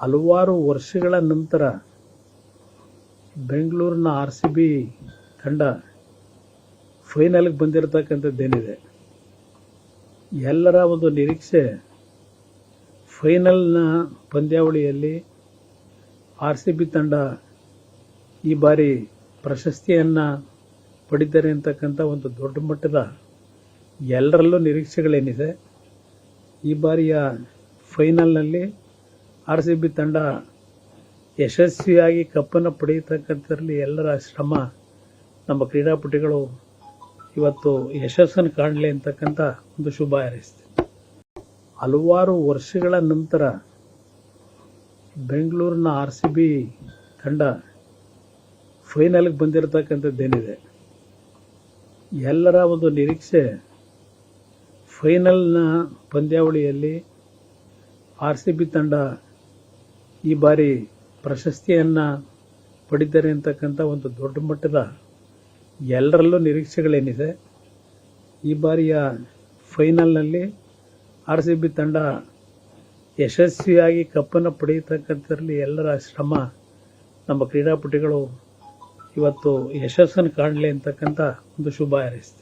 ಹಲವಾರು ವರ್ಷಗಳ ನಂತರ ಬೆಂಗಳೂರಿನ RCB ತಂಡ ಫೈನಲ್ಗೆ ಬಂದಿರತಕ್ಕಂಥದ್ದೇನಿದೆ, ಎಲ್ಲರ ಒಂದು ನಿರೀಕ್ಷೆ ಫೈನಲ್ನ ಪಂದ್ಯಾವಳಿಯಲ್ಲಿ RCB ತಂಡ ಈ ಬಾರಿ ಪ್ರಶಸ್ತಿಯನ್ನು ಪಡಿತಾರೆ ಅಂತಕ್ಕಂಥ ಒಂದು ದೊಡ್ಡ ಮಟ್ಟದ ಎಲ್ಲರಲ್ಲೂ ನಿರೀಕ್ಷೆಗಳೇನಿದೆ. ಈ ಬಾರಿಯ ಫೈನಲ್ನಲ್ಲಿ RCB ತಂಡ ಯಶಸ್ವಿಯಾಗಿ ಕಪ್ಪನ್ನು ಪಡೆಯತಕ್ಕಂಥದ್ರಲ್ಲಿ ಎಲ್ಲರ ಶ್ರಮ, ನಮ್ಮ ಕ್ರೀಡಾಪಟುಗಳು ಇವತ್ತು ಯಶಸ್ಸನ್ನು ಕಾಣಲಿ ಅಂತಕ್ಕಂಥ ಒಂದು ಶುಭ ಹಾರೈಸ್ತೀನಿ. ಹಲವಾರು ವರ್ಷಗಳ ನಂತರ ಬೆಂಗಳೂರಿನ RCB ತಂಡ ಫೈನಲ್ಗೆ ಬಂದಿರತಕ್ಕಂಥದ್ದೇನಿದೆ, ಎಲ್ಲರ ಒಂದು ನಿರೀಕ್ಷೆ ಫೈನಲ್ನ ಪಂದ್ಯಾವಳಿಯಲ್ಲಿ RCB ತಂಡ ಈ ಬಾರಿ ಪ್ರಶಸ್ತಿಯನ್ನು ಪಡಿತಾರೆ ಅಂತಕ್ಕಂಥ ಒಂದು ದೊಡ್ಡ ಮಟ್ಟದ ಎಲ್ಲರಲ್ಲೂ ನಿರೀಕ್ಷೆಗಳೇನಿದೆ. ಈ ಬಾರಿಯ ಫೈನಲ್ನಲ್ಲಿ RCB ತಂಡ ಯಶಸ್ವಿಯಾಗಿ ಕಪ್ಪನ್ನು ಪಡೆಯತಕ್ಕಂಥದ್ರಲ್ಲಿ ಎಲ್ಲರ ಶ್ರಮ, ನಮ್ಮ ಕ್ರೀಡಾಪಟುಗಳು ಇವತ್ತು ಯಶಸ್ಸನ್ನು ಕಾಣಲಿ ಅಂತಕ್ಕಂಥ ಒಂದು ಶುಭ ಹಾರೈಸ್ತೀನಿ.